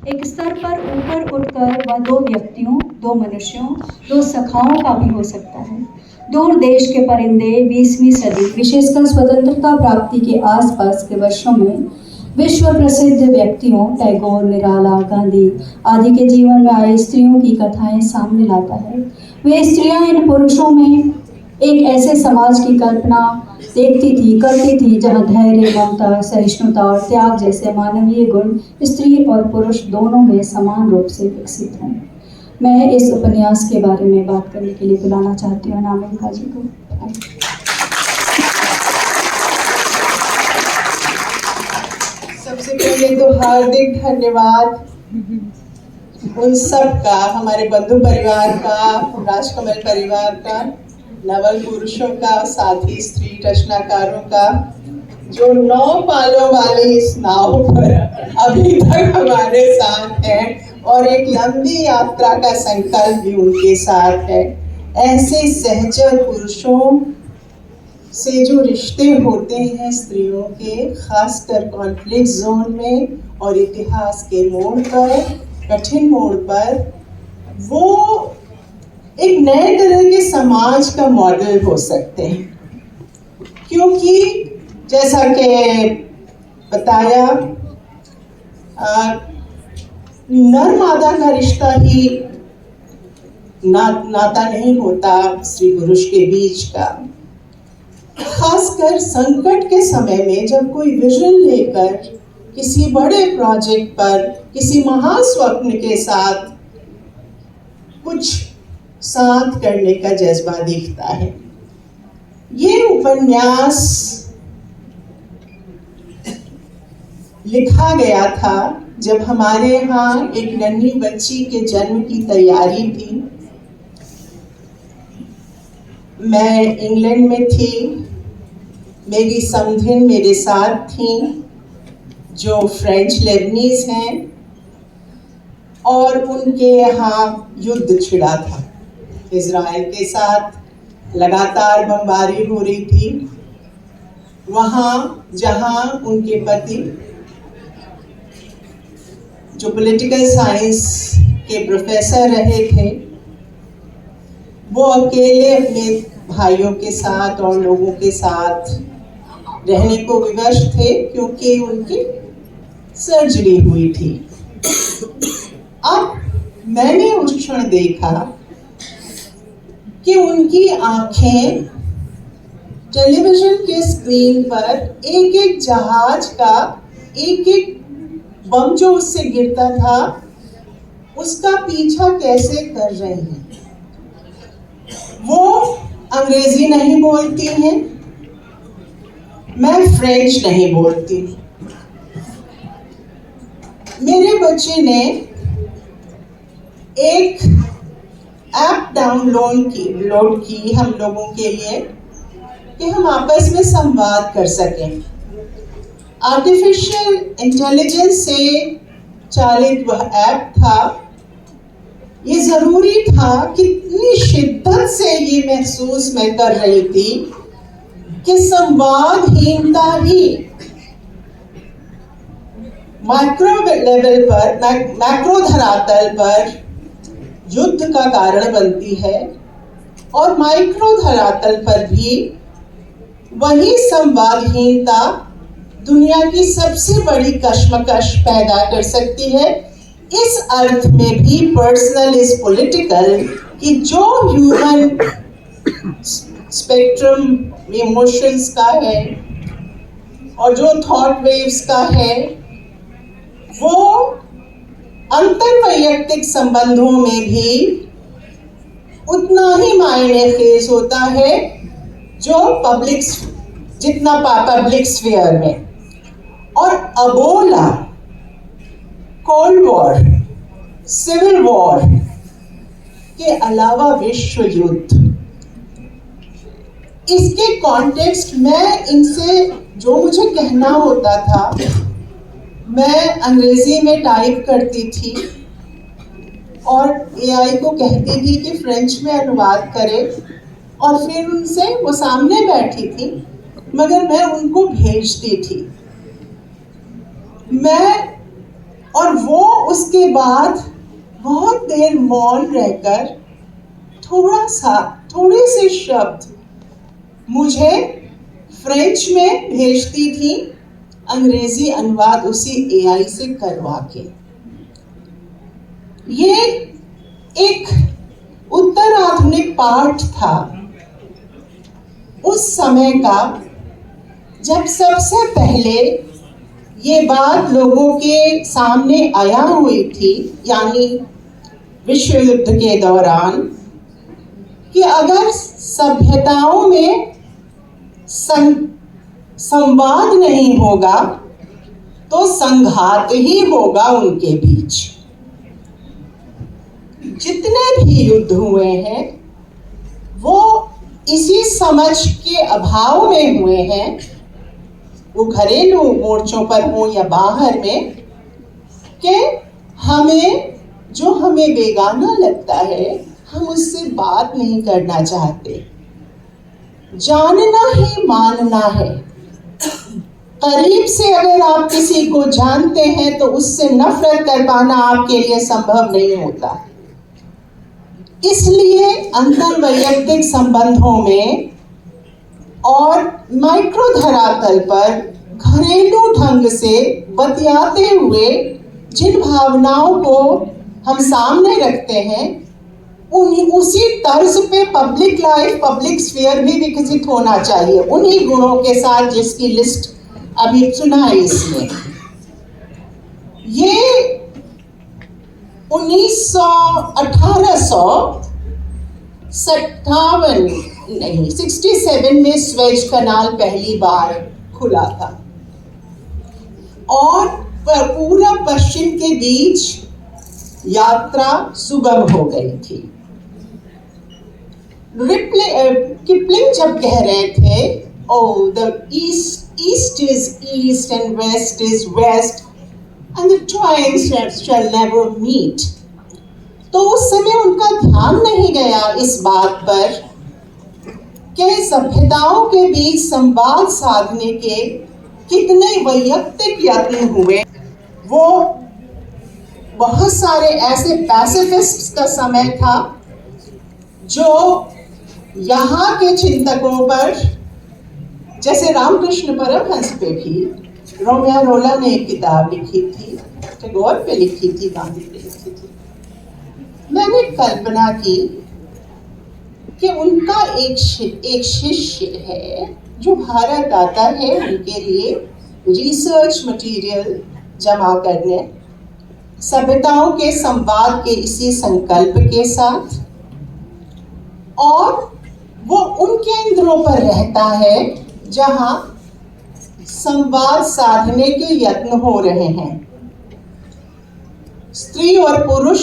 एक स्तर पर ऊपर उठकर वह दो व्यक्तियों, दो मनुष्यों, दो सखाओं का भी हो सकता है। दूर देश के परिंदे 20वीं सदी, विशेषकर स्वतंत्रता प्राप्ति के आसपास के वर्षों में विश्व प्रसिद्ध व्यक्तियों टैगोर, निराला, गांधी आदि के जीवन में आई स्त्रियों की कथाएं सामने लाता है। वे स्त्रियां इन पुरुषों में एक ऐसे समाज की कल्पना करती थी जहां धैर्य, ममता, सहिष्णुता और त्याग जैसे मानवीय गुण स्त्री और पुरुष दोनों में समान रूप से विकसित हों। मैं इस उपन्यास के बारे में बात करने के लिए बुलाना चाहती हूँ अनामिका जी को। सबसे पहले तो हार्दिक धन्यवाद उन सब का, हमारे बंधु परिवार का, राजकमल परिवार का, नवल पुरुषों का, साथी स्त्री रचनाकारों का, जो 9 पालों वाले इस नाव पर अभी तक हमारे साथ हैं और एक लंबी यात्रा का संकल्प भी उनके साथ है। ऐसे सहचर पुरुषों से जो रिश्ते होते हैं स्त्रियों के, खासकर कॉन्फ्लिक्ट जोन में और इतिहास के मोड़ पर, कठिन मोड़ पर, वो एक नए तरह के समाज का मॉडल हो सकते हैं। क्योंकि जैसा कि बताया, नर मादा का रिश्ता ही नाता नहीं होता स्त्री पुरुष के बीच का। खासकर संकट के समय में जब कोई विजन लेकर किसी बड़े प्रोजेक्ट पर, किसी महास्वप्न के साथ कुछ साथ करने का जज्बा दिखता है। ये उपन्यास लिखा गया था जब हमारे यहाँ एक नन्ही बच्ची के जन्म की तैयारी थी। मैं इंग्लैंड में थी, मेरी समधिन मेरे साथ थी जो फ्रेंच लेबनीज हैं, और उनके यहाँ युद्ध छिड़ा था। इजराइल के साथ लगातार बमबारी हो रही थी। वहाँ जहाँ उनके पति जो पॉलिटिकल साइंस के प्रोफेसर रहे थे, वो अकेले अपने भाइयों के साथ और लोगों के साथ रहने को विवश थे क्योंकि उनकी सर्जरी हुई थी। अब मैंने उस क्षण देखा कि उनकी आंखें टेलीविजन के स्क्रीन पर एक एक जहाज का एक एक बम जो उससे गिरता था उसका पीछा कैसे कर रहे हैं। वो अंग्रेजी नहीं बोलती हैं, मैं फ्रेंच नहीं बोलती। मेरे बच्चे ने एक ऐप डाउनलोड की हम लोगों के लिए कि हम आपस में संवाद कर सकें। आर्टिफिशियल इंटेलिजेंस से चालित वह ऐप था। ये जरूरी था, कितनी शिद्दत से ये महसूस मैं कर रही थी कि संवादहीनता ही मैक्रो लेवल पर, मैक्रो धरातल पर युद्ध का कारण बनती है, और माइक्रो धरातल पर भी वही संवादहीनता दुनिया की सबसे बड़ी कश्मकश पैदा कर सकती है। इस अर्थ में भी पर्सनल इज पॉलिटिकल कि जो ह्यूमन स्पेक्ट्रम इमोशंस का है और जो थॉट वेव्स का है, वो अंतरवैयक्तिक संबंधों में भी उतना ही मायने खेज होता है जो जितना पब्लिक स्फीयर में। और अबोला, कोल्ड वॉर, सिविल वॉर के अलावा विश्व युद्ध, इसके कॉन्टेक्स्ट में इनसे जो मुझे कहना होता था, मैं अंग्रेजी में टाइप करती थी और एआई को कहती थी कि फ्रेंच में अनुवाद करे, और फिर उनसे वो सामने बैठी थी मगर मैं उनको भेजती थी। मैं और वो उसके बाद बहुत देर मौन रहकर थोड़े से शब्द मुझे फ्रेंच में भेजती थी, अंग्रेजी अनुवाद उसी एआई से करवा के। ये एक उत्तर आधुनिक पाठ था उस समय का, जब सबसे पहले ये बात लोगों के सामने आया हुई थी, यानी विश्व युद्ध के दौरान, कि अगर सभ्यताओं में संवाद नहीं होगा तो संघात ही होगा उनके बीच। जितने भी युद्ध हुए हैं वो इसी समझ के अभाव में हुए हैं, वो घरेलू मोर्चों पर हो या बाहर में, कि हमें बेगाना लगता है, हम उससे बात नहीं करना चाहते। जानना ही मानना है। करीब से अगर आप किसी को जानते हैं तो उससे नफरत कर पाना आपके लिए संभव नहीं होता। इसलिए अंतर्वैयक्तिक संबंधों में और माइक्रो धरातल पर घरेलू ढंग से बतियाते हुए जिन भावनाओं को हम सामने रखते हैं, उसी तर्ज पे पब्लिक लाइफ, पब्लिक स्फीयर भी विकसित होना चाहिए, उन्हीं गुणों के साथ जिसकी लिस्ट अभी सुना है इसमें। ये 67 में स्वेज कनाल पहली बार खुला था और पूरब पश्चिम के बीच यात्रा सुगम हो गई थी। किपलिंग जब कह रहे थे, oh, the east is east and west is west and the twain shall never meet, तो उस समय उनका ध्यान नहीं गया इस बात पर कि सभ्यताओं के बीच संवाद साधने के कितने वैयक्तिक यत्न हुए। वो बहुत सारे ऐसे पैसिफिस्ट का समय था जो यहाँ के चिंतकों पर, जैसे रामकृष्ण परमहंस पे भी रोमियो रोला ने एक किताब लिखी थी, टैगोर पे लिखी थी, गांधी पे लिखी थी। मैंने कल्पना की कि उनका एक शिष्य है जो भारत आता है उनके लिए रिसर्च मटेरियल जमा करने, सभ्यताओं के संवाद के इसी संकल्प के साथ, और वो उन केंद्रों पर रहता है जहां संवाद साधने के यत्न हो रहे हैं। स्त्री और पुरुष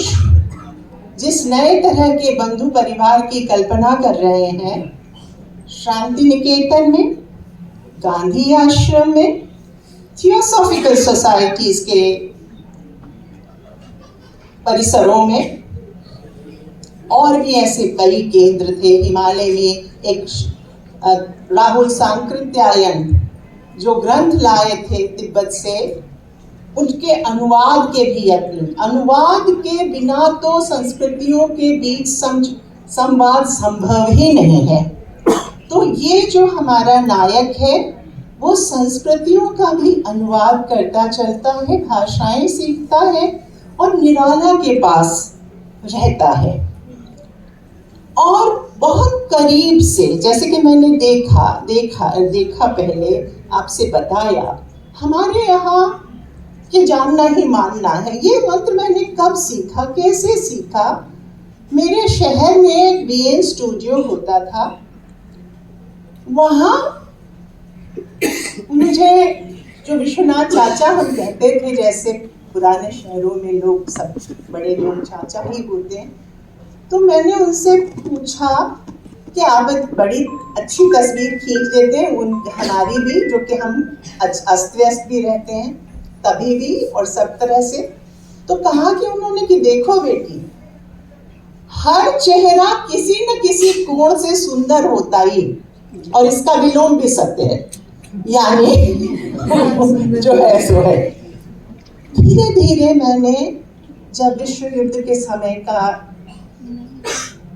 जिस नए तरह के बंधु परिवार की कल्पना कर रहे हैं, शांति निकेतन में, गांधी आश्रम में, थियोसॉफिकल सोसाइटीज के परिसरों में, और भी ऐसे कई केंद्र थे। हिमालय में एक राहुल सांकृत्यायन जो ग्रंथ लाए थे तिब्बत से, उनके अनुवाद के भी यत्न। अनुवाद के बिना तो संस्कृतियों के बीच संवाद संभव ही नहीं है। तो ये जो हमारा नायक है वो संस्कृतियों का भी अनुवाद करता चलता है, भाषाएं सीखता है और निराला के पास रहता है। और बहुत करीब से, जैसे कि मैंने देखा पहले आपसे बताया, हमारे यहाँ ये जानना ही मानना है। ये मंत्र मैंने कब सीखा, कैसे सीखा? मेरे शहर में एक बीएन स्टूडियो होता था, वहाँ मुझे जो विश्वनाथ चाचा हम कहते थे, जैसे पुराने शहरों में लोग सब बड़े लोग चाचा ही होते हैं, तो मैंने उनसे पूछा कि आप बड़ी अच्छी तस्वीर खींच देते हैं, हमारी भी, जो कि हम अस्त व्यस्त भी रहते हैं तभी भी और सब तरह से। तो कहा कि उन्होंने कि देखो बेटी, हर चेहरा किसी न किसी कोण से सुंदर होता ही, और इसका विलोम भी सत्य है, यानी जो है सो है। धीरे धीरे मैंने जब विश्व युद्ध के समय का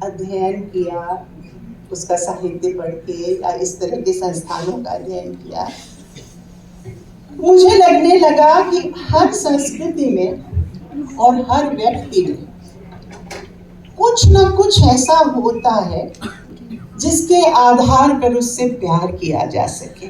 अध्ययन किया, उसका साहित्य पढ़ के या इस तरह के संस्थानों का अध्ययन किया, मुझे लगने लगा कि हर संस्कृति में और हर व्यक्ति में कुछ ना कुछ ऐसा होता है जिसके आधार पर उससे प्यार किया जा सके।